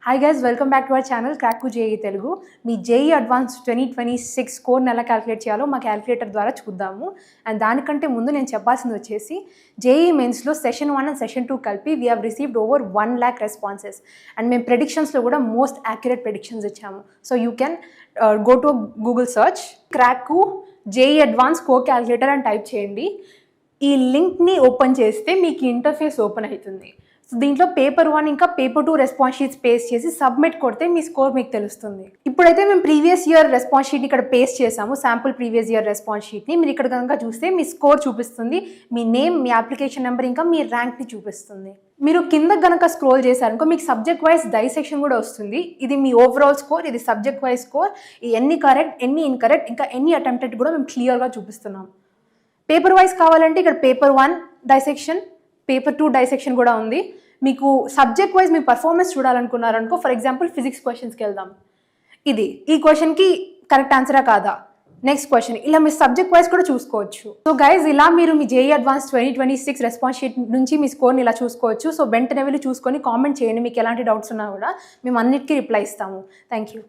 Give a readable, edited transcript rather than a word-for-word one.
Hi guys, welcome back to our channel crack JEE Telugu. మీ JEE advance 2026 స్కోర్ని ఎలా calculate చేయాలో మా క్యాలిక్యులేటర్ ద్వారా చూద్దాము. అండ్ దానికంటే ముందు నేను చెప్పాల్సింది వచ్చేసి జేఈ మెయిన్స్లో సెషన్ 1 అండ్ సెషన్ 2 కలిపి we have received over 1 lakh responses. And మేము ప్రెడిక్షన్స్లో కూడా మోస్ట్ యాక్యురేట్ ప్రెడిక్షన్స్ ఇచ్చాము. So you can go to Google search crack JEE advance score calculator అని టైప్ చేయండి. ఈ లింక్ని ఓపెన్ చేస్తే మీకు ఇంటర్ఫేస్ ఓపెన్ అవుతుంది. సో దీంట్లో పేపర్ 1 ఇంకా పేపర్ 2 రెస్పాన్స్ షీట్స్ పేస్ట్ చేసి సబ్మిట్ కొడితే మీ స్కోర్ మీకు తెలుస్తుంది. ఇప్పుడైతే మేము ప్రీవియస్ ఇయర్ రెస్పాన్స్ షీట్ ఇక్కడ పేస్ట్ చేసాము, శాంపుల్ ప్రీవియస్ ఇయర్ రెస్పాన్స్ షీట్ని. మీరు ఇక్కడ కనుక చూస్తే మీ స్కోర్ చూపిస్తుంది, మీ నేమ్, మీ అప్లికేషన్ నెంబర్ ఇంకా మీ ర్యాంక్ని చూపిస్తుంది. మీరు కింద కనుక స్క్రోల్ చేశారనుకో మీకు సబ్జెక్ట్ వైజ్ డైసెక్షన్ కూడా వస్తుంది. ఇది మీ ఓవరాల్ స్కోర్, ఇది సబ్జెక్ట్ వైజ్ స్కోర్, ఎన్ని కరెక్ట్, ఎన్ని ఇన్కరెక్ట్, ఇంకా ఎన్ని అటెంప్టెడ్ కూడా మేము క్లియర్గా చూపిస్తున్నాం. పేపర్ వైజ్ కావాలంటే ఇక్కడ పేపర్ 1 డైసెక్షన్, పేపర్ 2 డైసెక్షన్ కూడా ఉంది. మీకు సబ్జెక్ట్ వైజ్ మీ పర్ఫార్మెన్స్ చూడాలనుకున్నారనుకో, ఫర్ ఎగ్జాంపుల్ ఫిజిక్స్ క్వశ్చన్స్కి వెళ్దాం. ఈ క్వశ్చన్కి కరెక్ట్ ఆన్సరా కాదా, నెక్స్ట్ క్వశ్చన్, ఇలా మీ సబ్జెక్ట్ వైజ్ కూడా చూసుకోవచ్చు. సో గైజ్, ఇలా మీరు మీ జేఈ అడ్వాన్స్ 2026 రెస్పాన్స్ షీట్ నుంచి మీ స్కోర్ని ఇలా చూసుకోవచ్చు. సో వెంటనే వెళ్ళి చూసుకొని కామెంట్ చేయండి, మీకు ఎలాంటి డౌట్స్ ఉన్నా కూడా మేము అన్నిటికీ రిప్లై ఇస్తాము. Thank you.